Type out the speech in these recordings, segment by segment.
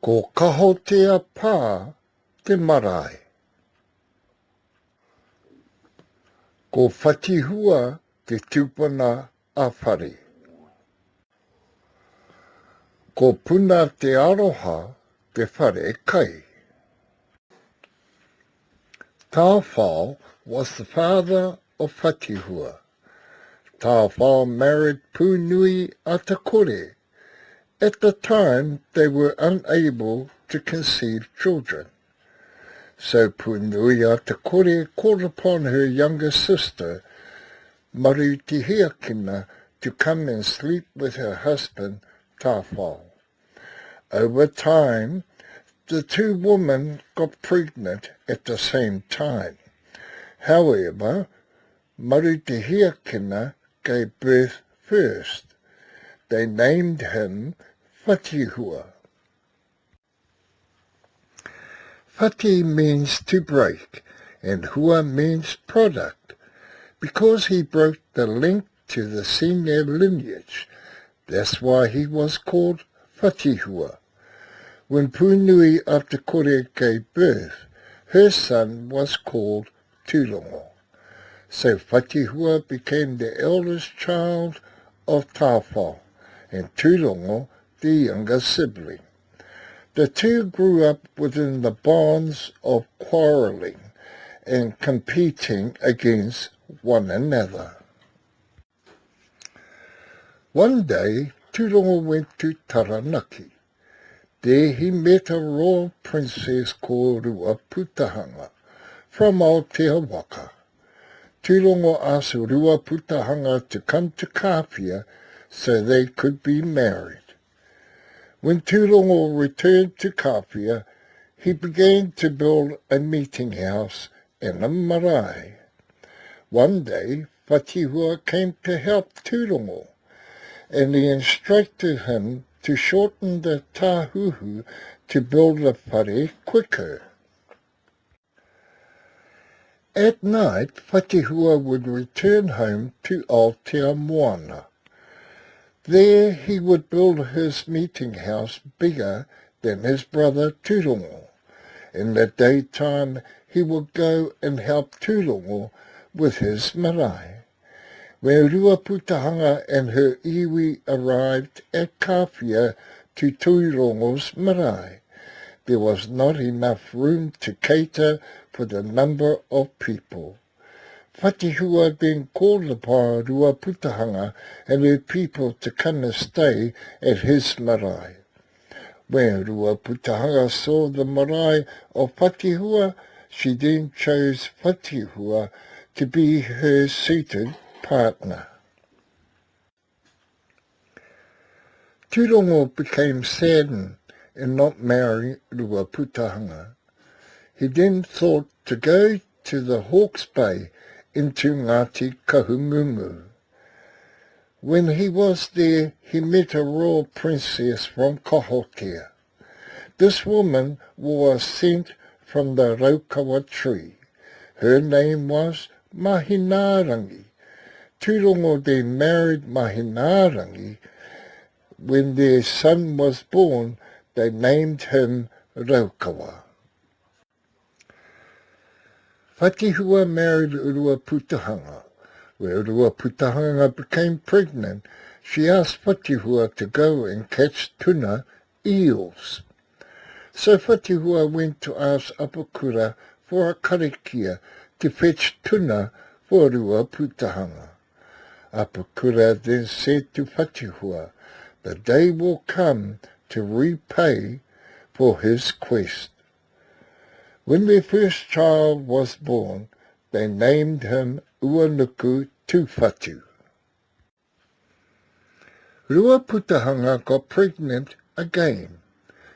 Ko Kahotea Pa te marae. Ko Whatihua te tupuna a whare. Ko puna te aroha te whare kai. Tawhao was the father of Whatihua. Tawhao married Punui a Te Kore. At the time, they were unable to conceive children. So Punui a Te Kore called upon her younger sister, Marutihiakina, to come and sleep with her husband, Tawhao. Over time, the two women got pregnant at the same time. However, Marutihiakina gave birth first. They named him Whatihua. Whati means to break, and hua means product. Because he broke the link to the senior lineage, that's why he was called Whatihua. When Punui a Te Kore gave birth, her son was called Tūrongo. So Whatihua became the eldest child of Tawhao, and Tūrongo the younger sibling. The two grew up within the bonds of quarrelling and competing against one another. One day, Tūrongo went to Taranaki. There he met a royal princess called Ruaputahanga from Aotearoa. Tūrongo asked Ruaputahanga to come to Kāwhia so they could be married. When Tūrongo returned to Kāwhia, he began to build a meeting house and a marae. One day, Whatihua came to help Tūrongo, and he instructed him to shorten the tāhuhu to build the whare quicker. At night, Whatihua would return home to Aotearoa. There he would build his meeting house bigger than his brother Tūrongo. In the daytime, he would go and help Tūrongo with his marae. When Ruaputahanga and her iwi arrived at Kāwhia to Tūrongo's marae, there was not enough room to cater for the number of people. Whatihua then called upon Ruaputahanga and her people to come and stay at his marae. When Ruaputahanga saw the marae of Whatihua, she then chose Whatihua to be her suited partner. Tūrongo became saddened in not marrying Ruaputahanga. He then thought to go to the Hawke's Bay into Ngāti Kahumumu. When he was there, he met a royal princess from Kahotea. This woman was sent from the raukawa tree. Her name was Mahinarangi. Tūrongo then married Mahinarangi. When their son was born, they named him Raukawa. Whatihua married Ruaputahanga. When Ruaputahanga became pregnant, she asked Whatihua to go and catch tuna, eels. So Whatihua went to ask Apakura for a karakia to fetch tuna for Ruaputahanga. Apakura then said to Whatihua, the day will come to repay for his quest. When their first child was born, they named him Uanuku Tūwhatu. Ruaputahanga got pregnant again.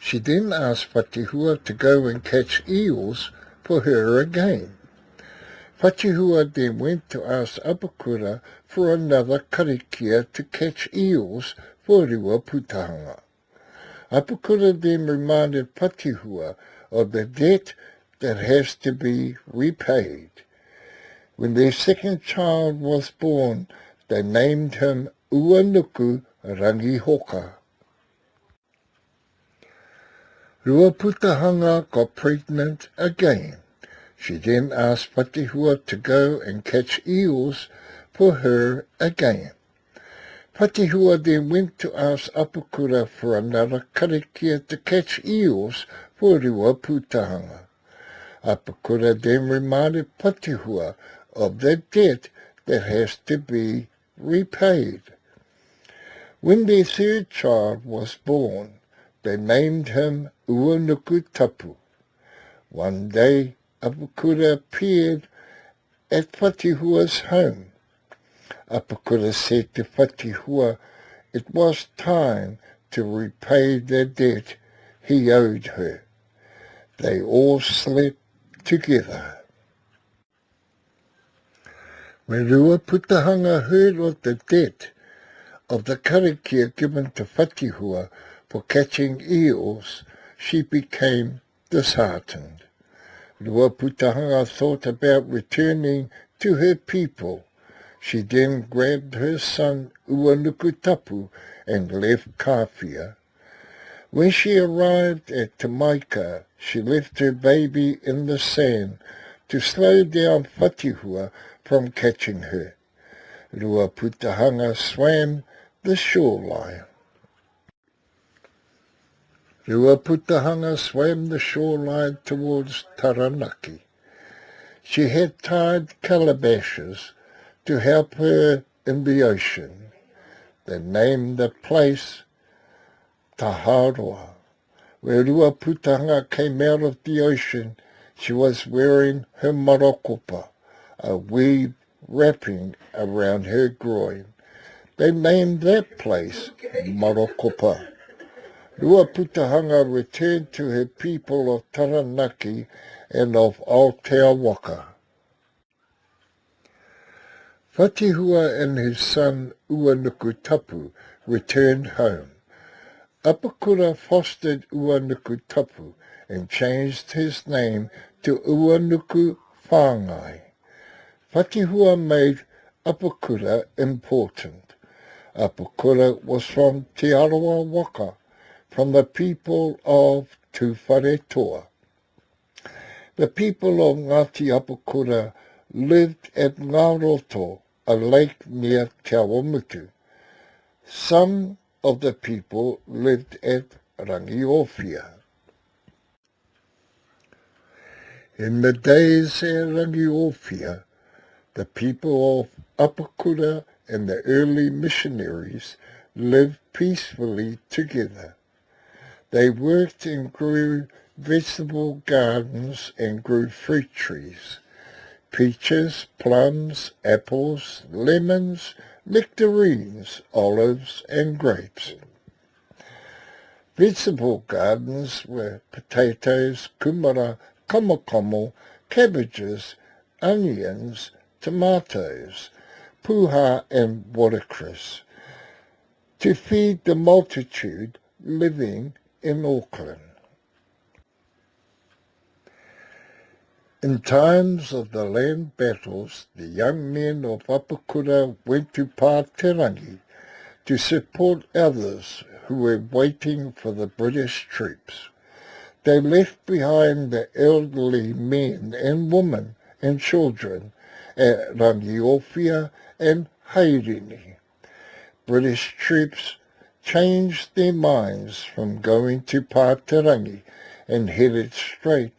She then asked Whatihua to go and catch eels for her again. Whatihua then went to ask Apakura for another karakia to catch eels for Ruaputahanga. Apakura then reminded Whatihua of the debt that has to be repaid. When their second child was born, they named him Uanuku Rangihoka. Ruaputahanga got pregnant again. She then asked Whatihua to go and catch eels for her again. Whatihua then went to ask Apakura for another karakia to catch eels for Ruaputahanga. Apakura then reminded Whatihua of the debt that has to be repaid. When their third child was born, they named him Uanuku Tapu. One day, Apakura appeared at Whatihua's home. Apakura said to Whatihua it was time to repay the debt he owed her. They all slept together. When Ruaputahanga heard of the debt of the karakia given to Whatihua for catching eels, she became disheartened. Ruaputahanga thought about returning to her people. She then grabbed her son Uanuku Tapu and left Kawhia. When she arrived at Tamaika, she left her baby in the sand to slow down Whatihua from catching her. Ruaputahanga swam the shoreline. Ruaputahanga swam the shoreline towards Taranaki. She had tied calabashes to help her in the ocean. They named the place Taharoa. Where Ruaputahanga came out of the ocean, she was wearing her marakopa, a weave wrapping around her groin. They named that place Marakopa. Ruaputahanga returned to her people of Taranaki and of Aotearoa. Whatihua and his son Uanuku Tapu returned home. Apakura fostered Uanuku Tapu and changed his name to Uanuku Whāngai. Whatihua made Apakura important. Apakura was from Te Arawa Waka, from the people of Tuwharetoa. The people of Ngāti Apakura lived at Ngāroto, a lake near Te Awamutu. Some of the people lived at Rangiowhia. In the days at Rangiowhia, the people of Apakura and the early missionaries lived peacefully together. They worked and grew vegetable gardens and grew fruit trees, peaches, plums, apples, lemons, nectarines, olives, and grapes. Vegetable gardens were potatoes, kumara, komokomo, cabbages, onions, tomatoes, puha and watercress, to feed the multitude living in Auckland. In times of the land battles, the young men of Apakura went to Pāterangi to support others who were waiting for the British troops. They left behind the elderly men and women and children at Rangiowhia and Haerini. British troops changed their minds from going to Pāterangi and headed straight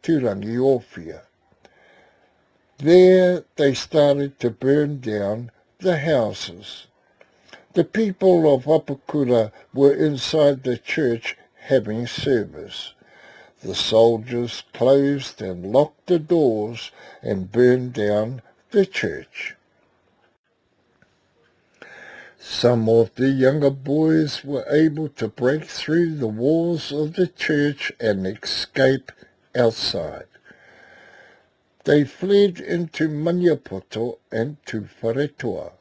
to Rangiowhia. There they started to burn down the houses. The people of Apakura were inside the church having service. The soldiers closed and locked the doors and burned down the church. Some of the younger boys were able to break through the walls of the church and escape outside. They fled into Maniapoto and Tuwharetoa.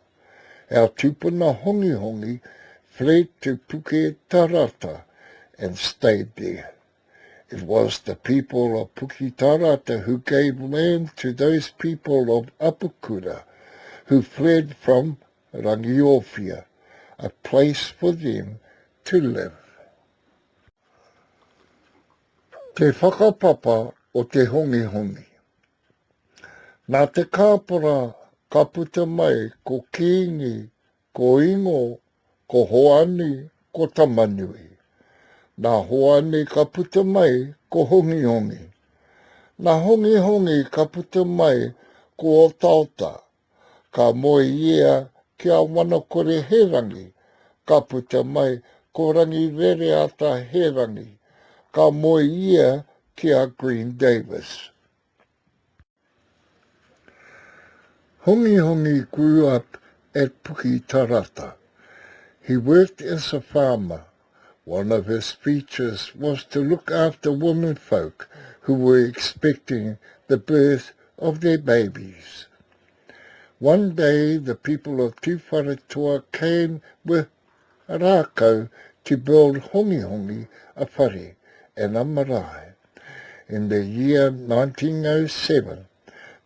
Our tupuna hongi fled to Puke Tarata and stayed there. It was the people of Puke Tarata who gave land to those people of Apakura who fled from Rangiowhia, a place for them to live. Te whakapapa o te hongi. Nā te kāpora ka puta mai ko kīngi, ko ingo, ko hoani, ko tamanui. Nā hoani ka puta mai ko hongi. Nā hongi ka puta mai ko o tauta. Ka moe ia kia wana kore he rangi. Ka puta mai ko rangi rere ata he rangi. Ka moe ia kia Green Davis. Hongi grew up at Puketarata. He worked as a farmer. One of his features was to look after womenfolk who were expecting the birth of their babies. One day the people of Tūwharetua came with rākau to build hongi, a whare and a marae. In the year 1907,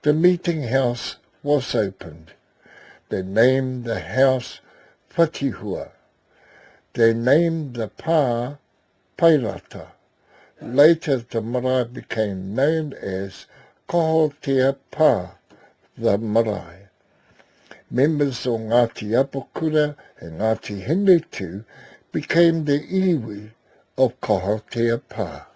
the meeting house was opened. They named the house Whatihua. They named the pa Pairata. Later the marae became known as Kahotea Pa, the marae. Members of Ngāti Apakura and Ngāti Henretu became the iwi of Kahotea Pa.